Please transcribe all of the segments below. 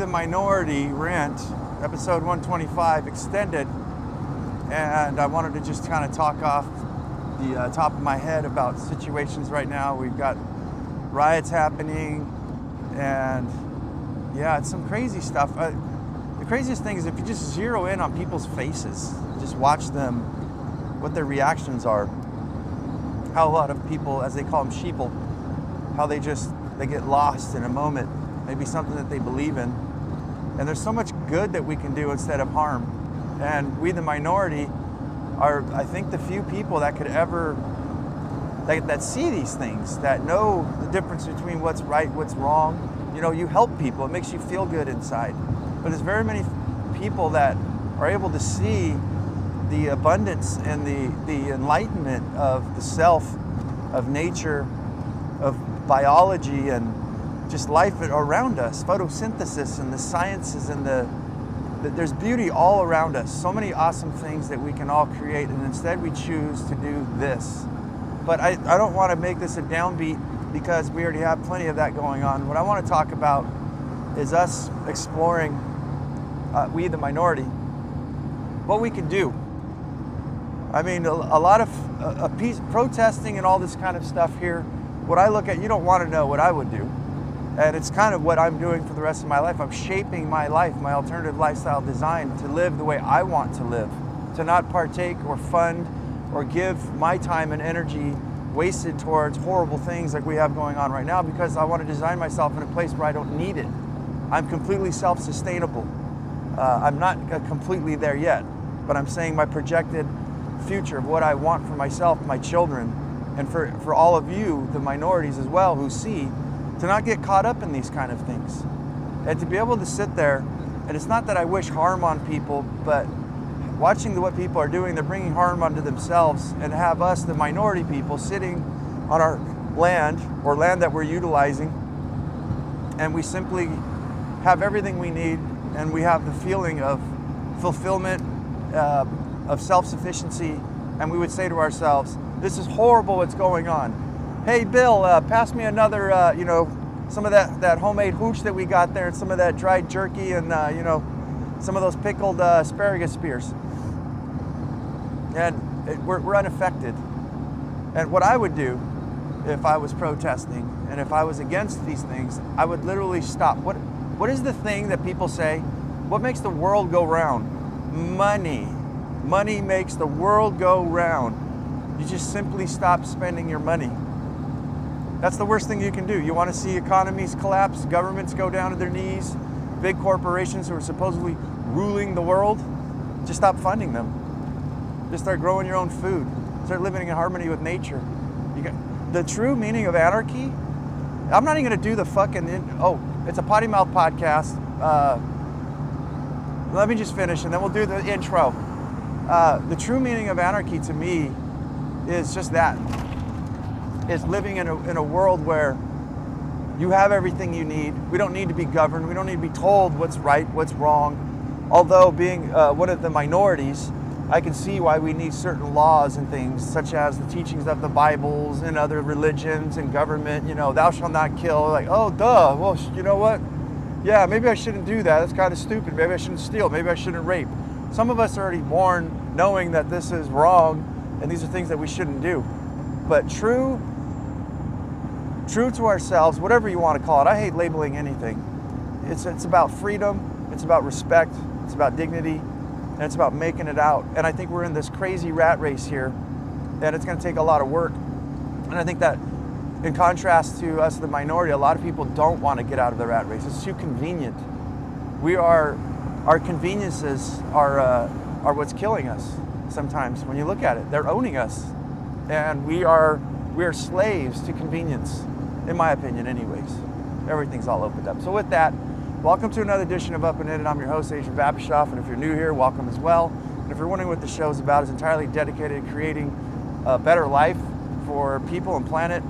the Minority Rant, episode 125 extended, and I wanted to just kind of talk off the top of my head about situations right now. We've got riots happening, and yeah, it's some crazy stuff. The craziest thing is if you just zero in on people's faces, just watch them, what their reactions are, how a lot of people, as they call them, sheeple, how they get lost in a moment, maybe something that they believe in. And there's so much good that we can do instead of harm. And we, the minority, are, I think, the few people that could ever, that see these things, that know the difference between what's right, what's wrong. You know, you help people, it makes you feel good inside. But there's very many people that are able to see the abundance and the enlightenment of the self, of nature, of biology, and just life around us, photosynthesis and the sciences, and there's beauty all around us. So many awesome things that we can all create, and instead we choose to do this. But I don't want to make this a downbeat, because we already have plenty of that going on. What I want to talk about is us exploring, we the minority, what we can do. I mean, a lot of protesting and all this kind of stuff here, what I look at, you don't want to know what I would do. And it's kind of what I'm doing for the rest of my life. I'm shaping my life, my alternative lifestyle design, to live the way I want to live, to not partake or fund or give my time and energy wasted towards horrible things like we have going on right now, because I want to design myself in a place where I don't need it. I'm completely self-sustainable. I'm not completely there yet, but I'm saying my projected future of what I want for myself, my children, and for all of you, the minorities as well, who see, to not get caught up in these kind of things. And to be able to sit there, and it's not that I wish harm on people, but watching what people are doing, they're bringing harm onto themselves, and have us, the minority people, sitting on our land, or land that we're utilizing, and we simply have everything we need, and we have the feeling of fulfillment, of self-sufficiency, and we would say to ourselves, this is horrible what's going on. Hey Bill, pass me another, some of that homemade hooch that we got there, and some of that dried jerky, and some of those pickled asparagus spears. And we're unaffected. And what I would do if I was protesting and if I was against these things, I would literally stop. What is the thing that people say? What makes the world go round? Money. Money makes the world go round. You just simply stop spending your money. That's the worst thing you can do. You want to see economies collapse, governments go down to their knees, big corporations who are supposedly ruling the world, just stop funding them. Just start growing your own food. Start living in harmony with nature. The true meaning of anarchy, I'm not even going to do the fucking, it's a potty mouth podcast. Let me just finish and then we'll do the intro. The true meaning of anarchy to me is just that. It's living in a world where you have everything you need. We don't need to be governed. We don't need to be told what's right, what's wrong. Although being one of the minorities, I can see why we need certain laws and things, such as the teachings of the Bibles and other religions and government. Thou shalt not kill. Like, oh, duh. Well, you know what? Yeah, maybe I shouldn't do that. That's kind of stupid. Maybe I shouldn't steal. Maybe I shouldn't rape. Some of us are already born knowing that this is wrong and these are things that we shouldn't do. But true to ourselves, whatever you want to call it. I hate labeling anything. It's about freedom, it's about respect, it's about dignity, and it's about making it out. And I think we're in this crazy rat race here, and it's going to take a lot of work. And I think that in contrast to us, the minority, a lot of people don't want to get out of the rat race. It's too convenient. Our conveniences are what's killing us sometimes. When you look at it, they're owning us, and we are slaves to convenience. In my opinion, anyways. Everything's all opened up. So with that, welcome to another edition of Up and In. I'm your host, Adrian Babashoff, and if you're new here, welcome as well. And if you're wondering what the show is about, it's entirely dedicated to creating a better life for people and planet,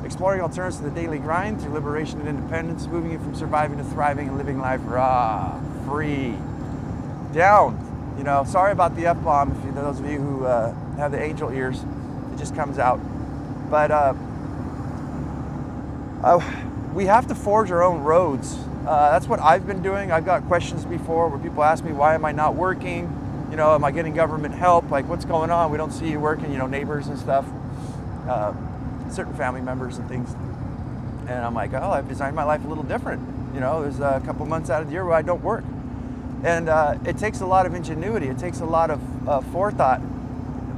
exploring alternatives to the daily grind through liberation and independence, moving you from surviving to thriving and living life free. Down. Sorry about the F-bomb, for those of you who have the angel ears. It just comes out. But we have to forge our own roads That's what I've been doing. I've got questions before where people ask me, why am I not working? Am I getting government help? Like, what's going on? We don't see you working, neighbors and stuff, certain family members and things. And I'm like, oh, I've designed my life a little different. There's a couple months out of the year where I don't work. And it takes a lot of ingenuity. It takes a lot of forethought,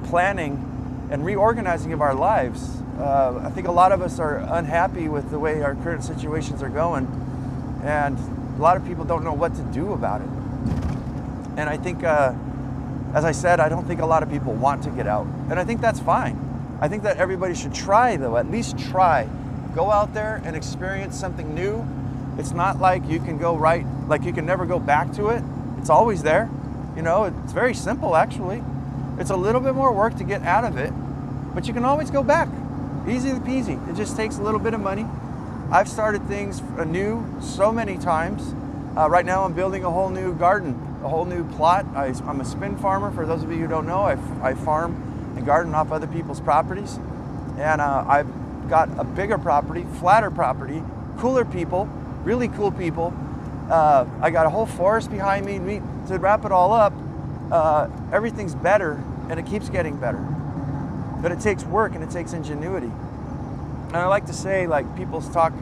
planning, and reorganizing of our lives. I think a lot of us are unhappy with the way our current situations are going. And a lot of people don't know what to do about it. And I think, as I said, I don't think a lot of people want to get out. And I think that's fine. I think that everybody should try, though, at least try. Go out there and experience something new. It's not like you can like you can never go back to it. It's always there. It's very simple, actually. It's a little bit more work to get out of it, but you can always go back. Easy peasy. It just takes a little bit of money. I've started things anew so many times. Right now I'm building a whole new garden, a whole new plot. I'm a spin farmer. For those of you who don't know, I farm and garden off other people's properties. And I've got a bigger property, flatter property, cooler people, really cool people. I got a whole forest behind me. To wrap it all up, everything's better and it keeps getting better. But it takes work and it takes ingenuity. And I like to say, like, people talk,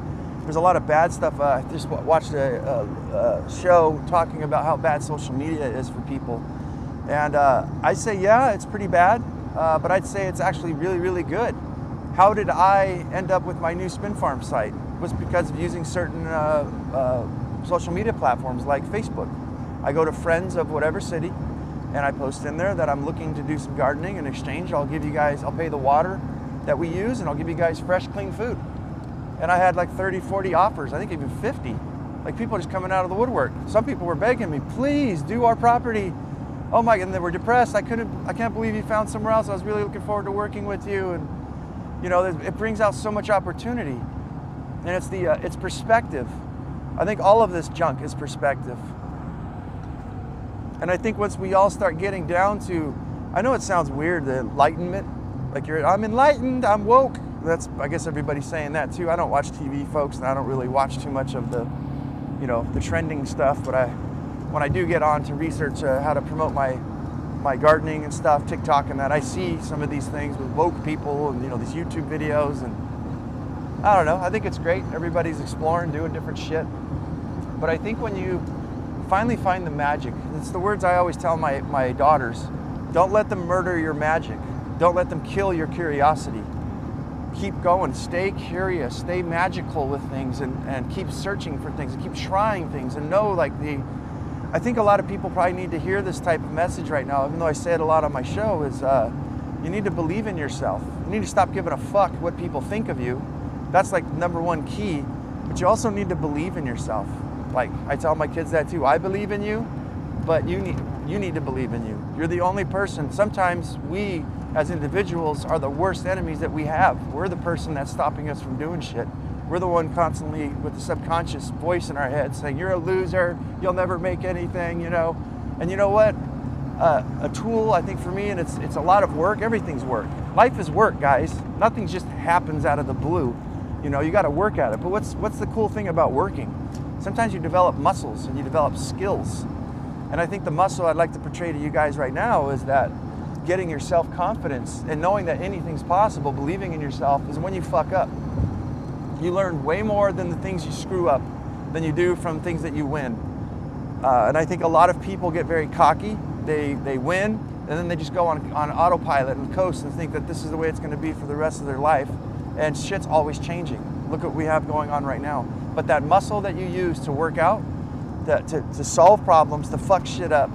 there's a lot of bad stuff. I just watched a show talking about how bad social media is for people. And I say, yeah, it's pretty bad, but I'd say it's actually really, really good. How did I end up with my new spin farm site? It was because of using certain social media platforms like Facebook. I go to friends of whatever city and I post in there that I'm looking to do some gardening. In exchange, I'll pay the water that we use and I'll give you guys fresh, clean food. And I had like 30, 40 offers, I think even 50. Like, people just coming out of the woodwork. Some people were begging me, please do our property. Oh my, and they were depressed. I can't believe you found somewhere else. I was really looking forward to working with you. And it brings out so much opportunity. And it's perspective. I think all of this junk is perspective. And I think once we all start getting down to, I know it sounds weird, the enlightenment, like I'm enlightened, I'm woke. That's, I guess everybody's saying that too. I don't watch TV, folks, and I don't really watch too much of the trending stuff, but when I do get on to research how to promote my gardening and stuff, TikTok and that, I see some of these things with woke people and these YouTube videos, and I don't know, I think it's great. Everybody's exploring, doing different shit. But I think when you finally find the magic, it's the words I always tell my daughters, don't let them murder your magic. Don't let them kill your curiosity. Keep going, stay curious, stay magical with things, and keep searching for things and keep trying things, and know, I think a lot of people probably need to hear this type of message right now, even though I say it a lot on my show, is you need to believe in yourself. You need to stop giving a fuck what people think of you. That's like number one key, but you also need to believe in yourself. Like, I tell my kids that too. I believe in you, but you need to believe in you. You're the only person. Sometimes we, as individuals, are the worst enemies that we have. We're the person that's stopping us from doing shit. We're the one constantly with the subconscious voice in our head saying, you're a loser, you'll never make anything, And you know what? A tool, I think, for me, and it's a lot of work. Everything's work. Life is work, guys. Nothing just happens out of the blue. You got to work at it. But what's the cool thing about working? Sometimes you develop muscles and you develop skills. And I think the muscle I'd like to portray to you guys right now is that getting your self-confidence and knowing that anything's possible, believing in yourself, is when you fuck up. You learn way more than the things you screw up than you do from things that you win. And I think a lot of people get very cocky. They win, and then they just go on autopilot and coast and think that this is the way it's going to be for the rest of their life. And shit's always changing. Look what we have going on right now. But that muscle that you use to work out, to solve problems, to fuck shit up,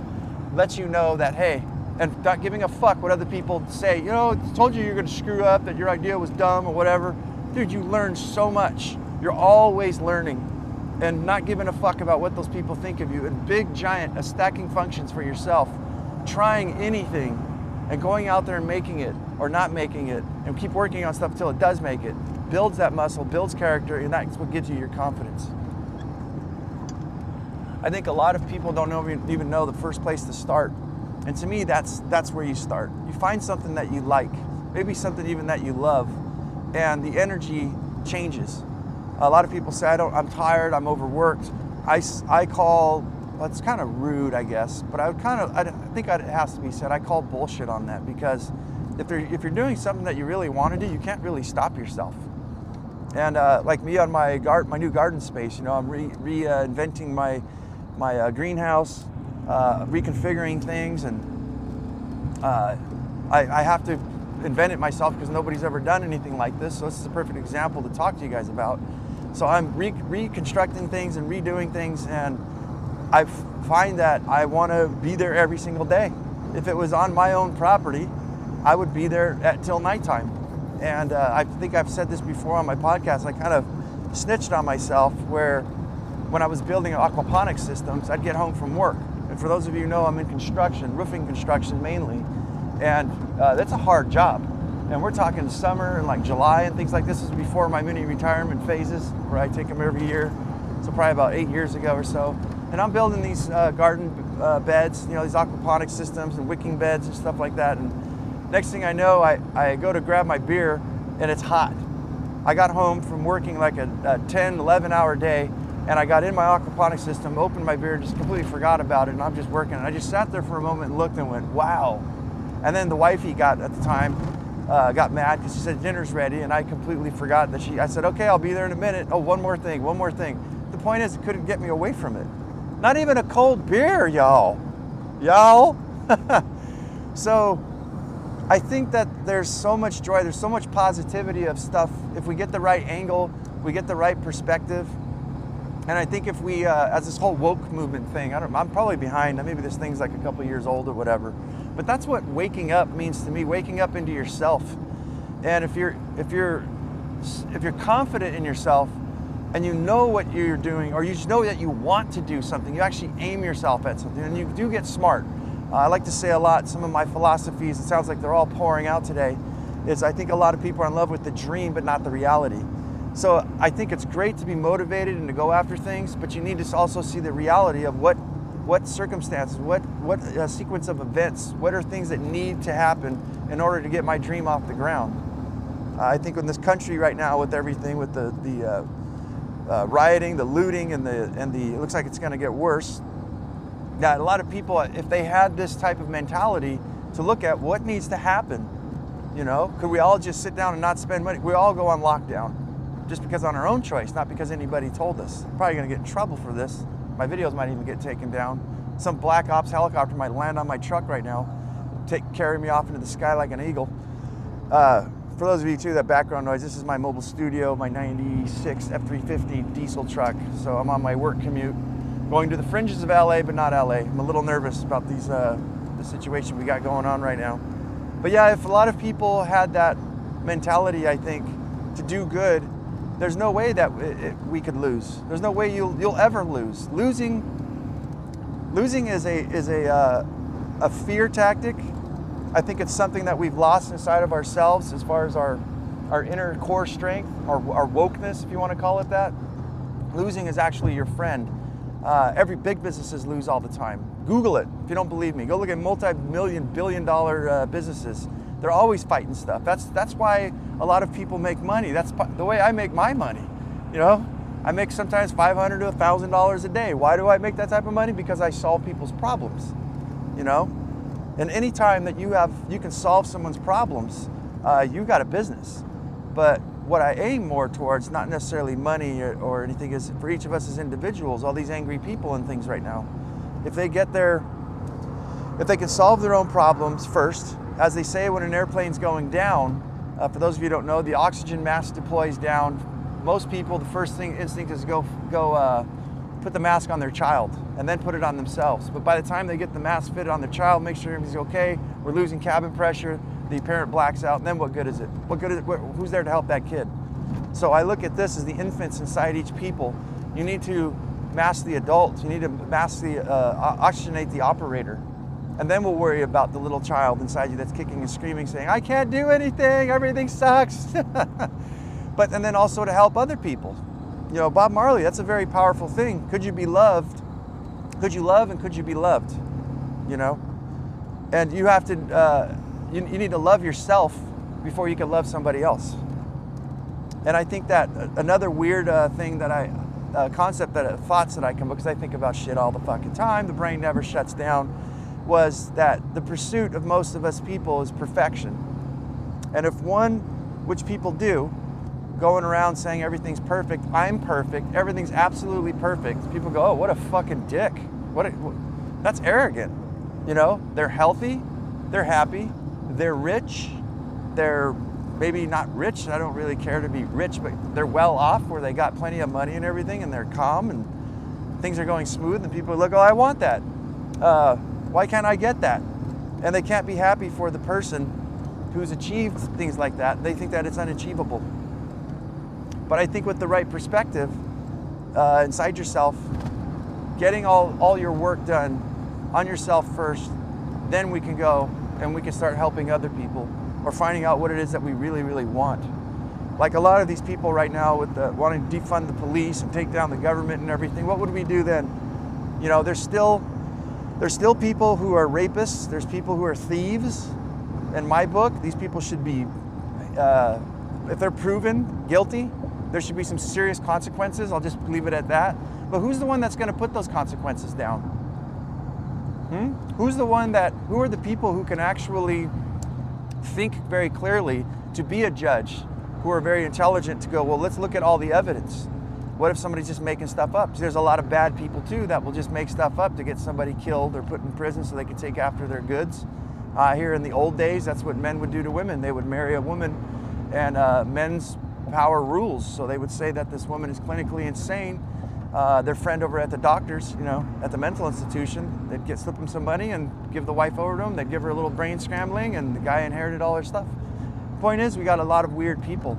lets you know that, hey, and not giving a fuck what other people say. Told you you're going to screw up, that your idea was dumb or whatever. Dude, you learn so much. You're always learning, and not giving a fuck about what those people think of you. And big, giant, stacking functions for yourself. Trying anything and going out there and making it or not making it, and keep working on stuff until it does make it. Builds that muscle, builds character, and that's what gives you your confidence. I think a lot of people don't even know the first place to start. And to me, that's where you start. You find something that you like, maybe something even that you love, and the energy changes. A lot of people say, I'm tired, I'm overworked, I call, well, it's kind of rude, I guess, but I think it has to be said, I call bullshit on that, because if you're doing something that you really want to do, you can't really stop yourself. And like me on my new garden space, I'm reinventing my greenhouse, reconfiguring things, and I have to invent it myself because nobody's ever done anything like this. So this is a perfect example to talk to you guys about. So I'm reconstructing things and redoing things, and I find that I want to be there every single day. If it was on my own property, I would be there till nighttime. And I think I've said this before on my podcast. I kind of snitched on myself where when I was building aquaponics systems, I'd get home from work. And for those of you who know, I'm in construction, roofing construction mainly. And that's a hard job. And we're talking summer and like July and things like this. This is before my mini retirement phases where I take them every year. So probably about 8 years ago or so. And I'm building these garden beds, these aquaponics systems and wicking beds and stuff like that. And next thing I know, I go to grab my beer and it's hot. I got home from working like a 10, 11 hour day, and I got in my aquaponics system, opened my beer, just completely forgot about it, and I'm just working. And I just sat there for a moment and looked and went, wow. And then the wifey got mad because she said dinner's ready, and I completely forgot that I said, okay, I'll be there in a minute. Oh, one more thing. The point is, it couldn't get me away from it. Not even a cold beer, y'all. So I think that there's so much joy, there's so much positivity of stuff if we get the right angle, we get the right perspective. And I think if we, as this whole woke movement thing, I'm probably behind, maybe this thing's like a couple years old or whatever, but that's what waking up means to me, waking up into yourself. And if you're confident in yourself and you know what you're doing, or you just know that you want to do something, you actually aim yourself at something, and you do get smart. I like to say a lot, some of my philosophies, it sounds like they're all pouring out today, is I think a lot of people are in love with the dream but not the reality. So I think it's great to be motivated and to go after things, but you need to also see the reality of what circumstances, what sequence of events, what are things that need to happen in order to get my dream off the ground. I think in this country right now, with everything, with the rioting, the looting, and it looks like it's going to get worse. That a lot of people, if they had this type of mentality to look at what needs to happen, could we all just sit down and not spend money? We all go on lockdown just because on our own choice, not because anybody told us. Probably going to get in trouble for this. My videos might even get taken down. Some black ops helicopter might land on my truck right now, carry me off into the sky like an eagle. For those of you too, that background noise, this is my mobile studio, my 96 F350 diesel truck. So I'm on my work commute, going to the fringes of LA, but not LA. I'm a little nervous about the situation we got going on right now. But yeah, if a lot of people had that mentality, I think, to do good, there's no way that we could lose. There's no way you'll ever lose. Losing is a fear tactic. I think it's something that we've lost inside of ourselves as far as our inner core strength, our wokeness, if you want to call it that. Losing is actually your friend. Every big businesses lose all the time. Google it if you don't believe me. Go look at multi-million, billion-dollar businesses. They're always fighting stuff. That's why a lot of people make money. That's the way I make my money. I make sometimes $500 to $1,000 a day. Why do I make that type of money? Because I solve people's problems. And any time that you can solve someone's problems, you got a business. But what I aim more towards, not necessarily money or anything, is for each of us as individuals, all these angry people and things right now, if they can solve their own problems first, as they say when an airplane's going down, for those of you who don't know, the oxygen mask deploys down. Most people, the first instinct is go put the mask on their child and then put it on themselves. But by the time they get the mask fitted on their child, make sure everything's okay, we're losing cabin pressure, the parent blacks out, and then what good is it? Who's there to help that kid? So I look at this as the infants inside each people. You need to mask the adult, you need to oxygenate the operator. And then we'll worry about the little child inside you that's kicking and screaming, saying, I can't do anything, everything sucks. And then also to help other people. Bob Marley, that's a very powerful thing. Could you be loved? Could you love and could you be loved? And you have to, you need to love yourself before you can love somebody else. And I think that another weird thing that concept, thoughts that I come, because I think about shit all the fucking time. The brain never shuts down. Was that the pursuit of most of us people is perfection. And if one, which people do, going around saying everything's perfect, I'm perfect, everything's absolutely perfect, people go, oh, what a fucking dick. That's arrogant. You know, they're healthy, they're happy, they're rich, they're maybe not rich, I don't really care to be rich, but they're well off where they got plenty of money and everything, and they're calm and things are going smooth, and people look, oh, I want that. Why can't I get that? And they can't be happy for the person who's achieved things like that. They think that it's unachievable. But I think with the right perspective inside yourself, getting all your work done on yourself first, then we can go and we can start helping other people or finding out what it is that we really, really want. Like a lot of these people right now with wanting to defund the police and take down the government and everything, what would we do then? You know, there's still people who are rapists, there's people who are thieves. In my book, these people should be, if they're proven guilty, there should be some serious consequences. I'll just leave it at that. But who's the one that's going to put those consequences down? Who are the people who can actually think very clearly to be a judge, who are very intelligent to go, well, let's look at all the evidence. What if somebody's just making stuff up? There's a lot of bad people too that will just make stuff up to get somebody killed or put in prison so they can take after their goods. Here in the old days, that's what men would do to women. They would marry a woman, and men's power rules. So they would say that this woman is clinically insane. Their friend over at the doctor's, you know, at the mental institution, they'd slip them some money and give the wife over to him. They'd give her a little brain scrambling, and the guy inherited all her stuff. The point is, we got a lot of weird people.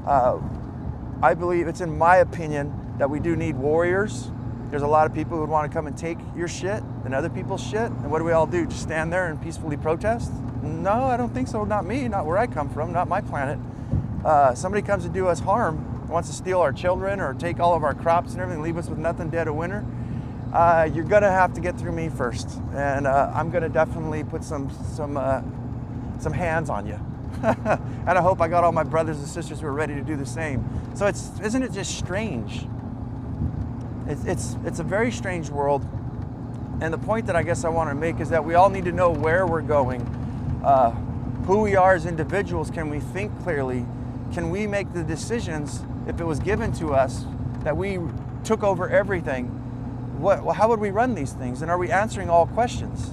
I believe, it's in my opinion, that we do need warriors. There's a lot of people who would want to come and take your shit and other people's shit. And what do we all do? Just stand there and peacefully protest? No, I don't think so. Not me, not where I come from, not my planet. Somebody comes to do us harm, wants to steal our children or take all of our crops and everything, leave us with nothing, dead of winter. You're gonna have to get through me first. And I'm gonna definitely put some hands on you. And I hope I got all my brothers and sisters who are ready to do the same. So isn't it just strange? It's a very strange world. And the point that I guess I want to make is that we all need to know where we're going, who we are as individuals. Can we think clearly? Can we make the decisions, if it was given to us, that we took over everything? How would we run these things? And are we answering all questions?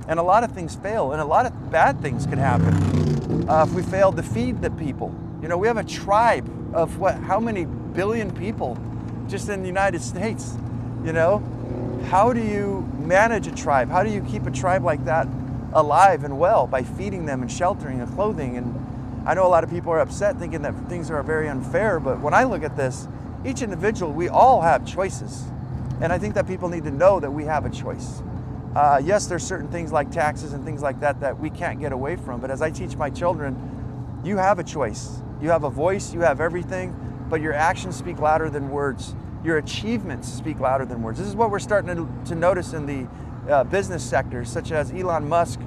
And a lot of things fail, and a lot of bad things could happen if we fail to feed the people. You know, we have a tribe of how many billion people just in the United States, you know? How do you manage a tribe? How do you keep a tribe like that alive and well? By feeding them and sheltering and clothing. And I know a lot of people are upset thinking that things are very unfair, but when I look at this, each individual, we all have choices. And I think that people need to know that we have a choice. Yes, there's certain things like taxes and things like that we can't get away from, but as I teach my children, you have a choice. You have a voice, you have everything, but your actions speak louder than words. Your achievements speak louder than words. This is what we're starting to notice in the business sector, such as Elon Musk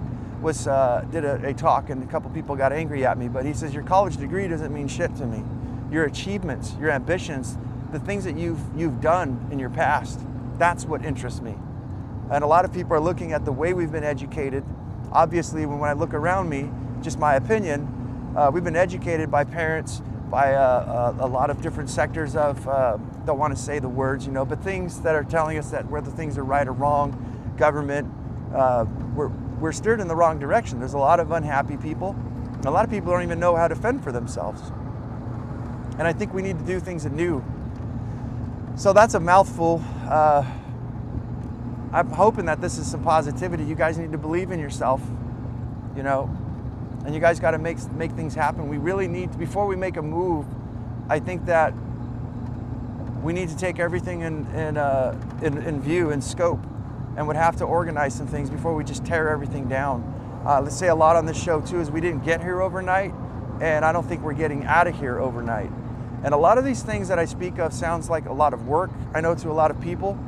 did a talk, and a couple people got angry at me, but he says, your college degree doesn't mean shit to me. Your achievements, your ambitions, the things that you've done in your past, that's what interests me. And a lot of people are looking at the way we've been educated. Obviously, when I look around me, just my opinion, we've been educated by parents, by a lot of different sectors of, don't want to say the words, you know, but things that are telling us that whether things are right or wrong, government, we're steered in the wrong direction. There's a lot of unhappy people. A lot of people don't even know how to fend for themselves. And I think we need to do things anew. So that's a mouthful. I'm hoping that this is some positivity. You guys need to believe in yourself, you know, and you guys got to make things happen. We really need to, before we make a move, I think that we need to take everything in view, in scope, and would have to organize some things before we just tear everything down. Let's say a lot on this show too is we didn't get here overnight, and I don't think we're getting out of here overnight. And a lot of these things that I speak of sounds like a lot of work, I know, to a lot of people,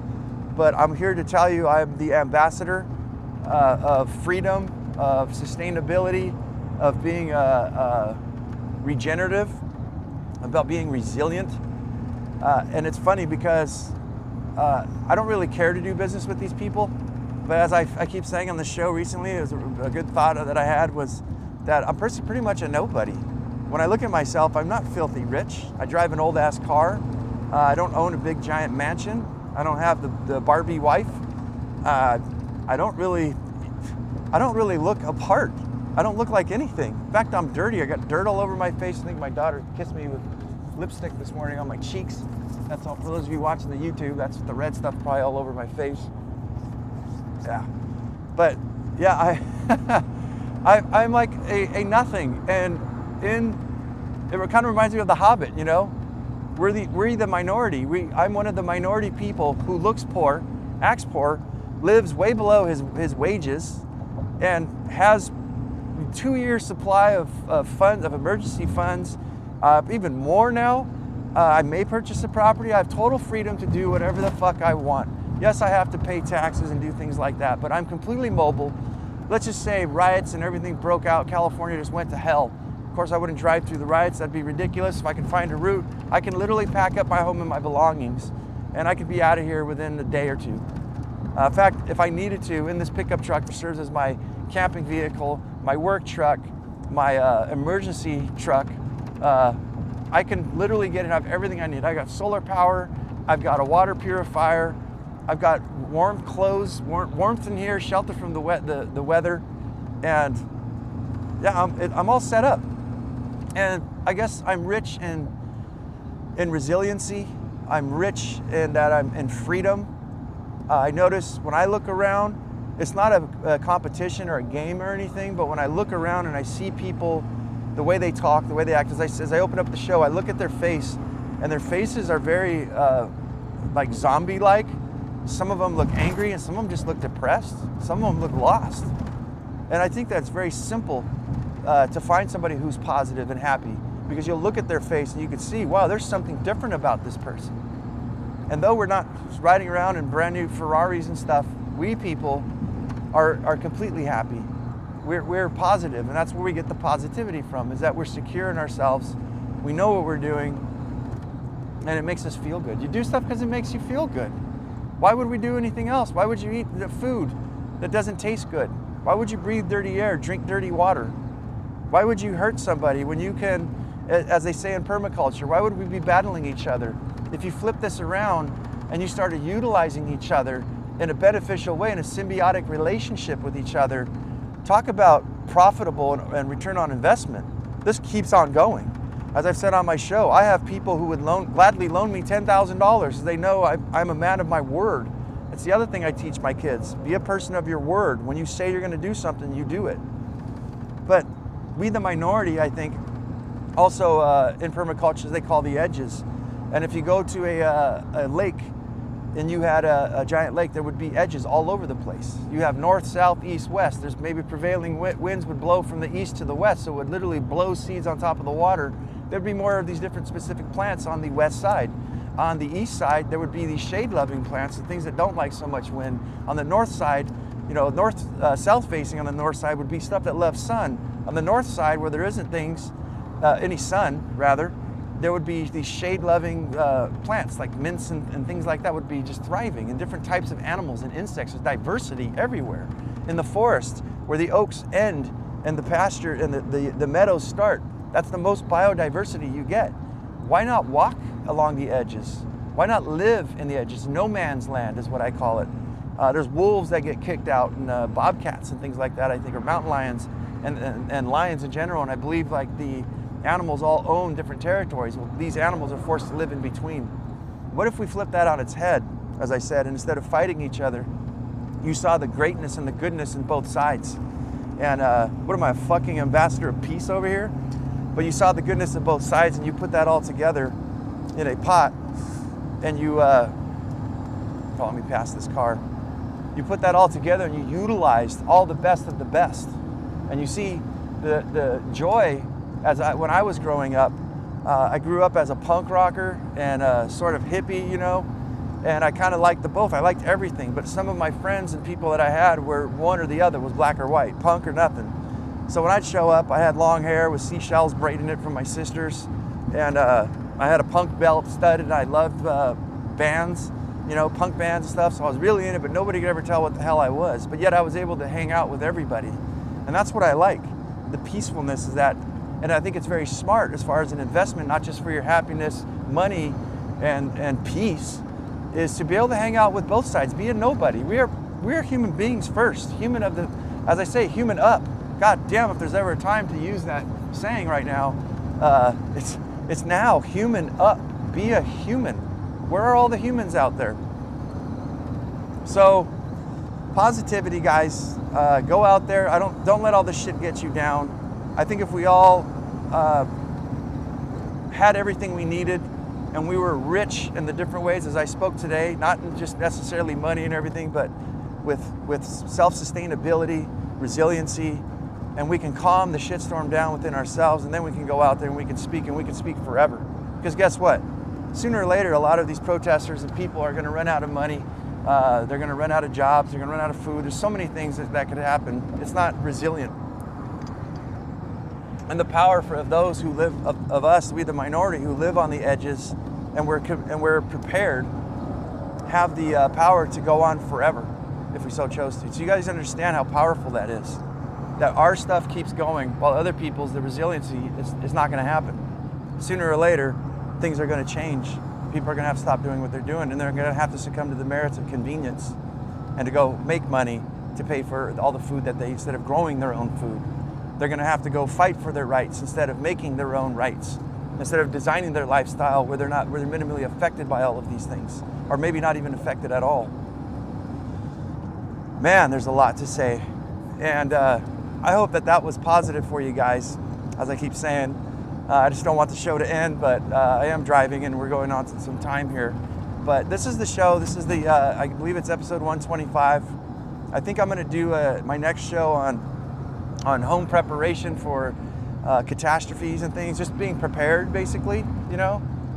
but I'm here to tell you I'm the ambassador of freedom, of sustainability, of being regenerative, about being resilient. And it's funny because I don't really care to do business with these people. But as I keep saying on the show recently, it was a good thought that I had was that I'm pretty much a nobody. When I look at myself, I'm not filthy rich. I drive an old ass car. I don't own a big giant mansion. I don't have the Barbie wife. I don't really look apart. I don't look like anything. In fact, I'm dirty. I got dirt all over my face. I think my daughter kissed me with lipstick this morning on my cheeks. That's all. For those of you watching the YouTube, that's the red stuff probably all over my face. Yeah, but yeah, I'm like a nothing, and it kind of reminds me of The Hobbit. You know, we're the minority. I'm one of the minority people who looks poor, acts poor, lives way below his wages, and has 2 years supply of funds, of emergency funds, even more now. I may purchase a property. I have total freedom to do whatever the fuck I want. Yes, I have to pay taxes and do things like that, but I'm completely mobile. Let's just say riots and everything broke out. California just went to hell. Of course, I wouldn't drive through the riots. That'd be ridiculous. If I could find a route, I can literally pack up my home and my belongings, and I could be out of here within a day or two. In fact, if I needed to, in this pickup truck, which serves as my camping vehicle, my work truck, my emergency truck, I can literally get and have everything I need. I got solar power. I've got a water purifier. I've got warm clothes, warmth in here, shelter from the weather, and yeah, I'm all set up. And I guess I'm rich in resiliency. I'm rich in that I'm in freedom. I notice when I look around, it's not a competition or a game or anything, but when I look around and I see people, the way they talk, the way they act, as I open up the show, I look at their face, and their faces are very like zombie-like. Some of them look angry, and some of them just look depressed. Some of them look lost. And I think that's very simple to find somebody who's positive and happy, because you'll look at their face and you can see, wow, there's something different about this person. And though we're not riding around in brand new Ferraris and stuff, we people are completely happy. We're positive, and that's where we get the positivity from, is that we're secure in ourselves. We know what we're doing, and it makes us feel good. You do stuff because it makes you feel good. Why would we do anything else? Why would you eat the food that doesn't taste good? Why would you breathe dirty air, drink dirty water? Why would you hurt somebody when you can, as they say in permaculture, why would we be battling each other? If you flip this around and you started utilizing each other in a beneficial way, in a symbiotic relationship with each other, talk about profitable and return on investment. This keeps on going. As I've said on my show, I have people who would gladly loan me $10,000. They know I'm a man of my word. It's the other thing I teach my kids. Be a person of your word. When you say you're going to do something, you do it. But we, the minority, I think, also in permaculture, they call the edges. And if you go to a lake and you had a giant lake, there would be edges all over the place. You have north, south, east, west. There's maybe prevailing winds would blow from the east to the west, so it would literally blow seeds on top of the water. There'd be more of these different specific plants on the west side. On the east side, there would be these shade-loving plants and things that don't like so much wind. On the north side, you know, south facing on the north side would be stuff that loves sun. On the north side, where there isn't any sun, rather, there would be these shade-loving plants like mints and things like that would be just thriving, and different types of animals and insects. There's diversity everywhere. In the forest, where the oaks end and the pasture and the meadows start, that's the most biodiversity you get. Why not walk along the edges? Why not live in the edges? No man's land is what I call it. There's wolves that get kicked out, and bobcats and things like that, I think, or mountain lions and lions in general. And I believe like the animals all own different territories. Well, these animals are forced to live in between. What if we flip that on its head, as I said, and instead of fighting each other, you saw the greatness and the goodness in both sides? And what am I, a fucking ambassador of peace over here? But you saw the goodness of both sides, and you put that all together in a pot, and you, let me pass this car. You put that all together and you utilized all the best of the best. And you see the joy, when I was growing up, I grew up as a punk rocker and a sort of hippie, you know, and I kind of liked the both. I liked everything, but some of my friends and people that I had were one or the other, was black or white, punk or nothing. So when I'd show up, I had long hair with seashells braiding it from my sisters, and I had a punk belt studded. I loved bands, punk bands and stuff. So I was really in it, but nobody could ever tell what the hell I was. But yet I was able to hang out with everybody. And that's what I like. The peacefulness is that, and I think it's very smart as far as an investment, not just for your happiness, money, and peace, is to be able to hang out with both sides, be a nobody. We are human beings first, as I say, human up. God damn, if there's ever a time to use that saying right now, it's now, human up, be a human. Where are all the humans out there? So, positivity, guys, go out there. Don't let all this shit get you down. I think if we all had everything we needed, and we were rich in the different ways, as I spoke today, not in just necessarily money and everything, but with self-sustainability, resiliency, and we can calm the shitstorm down within ourselves, and then we can go out there and we can speak forever. Because guess what? Sooner or later, a lot of these protesters and people are going to run out of money. They're going to run out of jobs. They're going to run out of food. There's so many things that could happen. It's not resilient. And the power of those who live, of us, we the minority who live on the edges, and we're prepared, have the power to go on forever if we so chose to. So you guys understand how powerful that is. That our stuff keeps going while other people's, the resiliency is not going to happen. Sooner or later, things are going to change. People are going to have to stop doing what they're doing, and they're going to have to succumb to the merits of convenience and to go make money to pay for all the food that they, instead of growing their own food. They're going to have to go fight for their rights instead of making their own rights, instead of designing their lifestyle where they're minimally affected by all of these things, or maybe not even affected at all. Man, there's a lot to say. And I hope that was positive for you guys, as I keep saying. I just don't want the show to end, but I am driving and we're going on to some time here. But this is the show. This is I believe it's episode 125. I think I'm going to do my next show on home preparation for catastrophes and things, just being prepared, basically,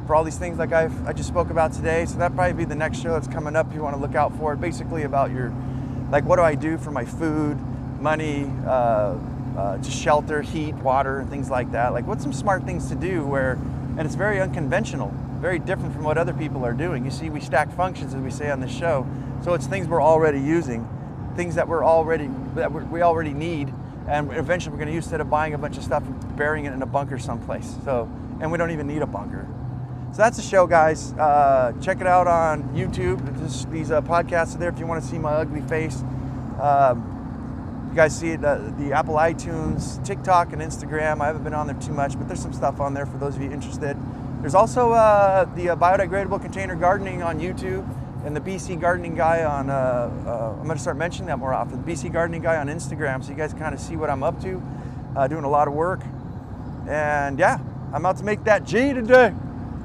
for all these things like I just spoke about today. So that'll probably be the next show that's coming up. You want to look out for it. Basically about what do I do for my food, money, to shelter, heat, water, and things like that. Like, what's some smart things to do and it's very unconventional, very different from what other people are doing. You see, we stack functions, as we say on this show. So it's things we're already using, things that we already need, and eventually we're going to use instead of buying a bunch of stuff and burying it in a bunker someplace. And we don't even need a bunker. So that's the show, guys. Check it out on YouTube. These podcasts are there if you want to see my ugly face. You guys see it, the Apple iTunes, TikTok, and Instagram. I haven't been on there too much, but there's some stuff on there for those of you interested. There's also the biodegradable container gardening on YouTube, and the BC gardening guy on, I'm going to start mentioning that more often, BC gardening guy on Instagram, so you guys kind of see what I'm up to, doing a lot of work. And yeah, I'm out to make that G today.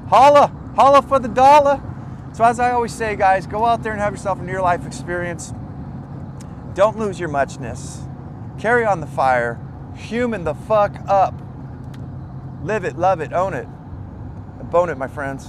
Holla for the dollar. So as I always say, guys, go out there and have yourself a near-life experience. Don't lose your muchness. Carry on the fire. Human the fuck up. Live it, love it, own it. Bone it, my friends.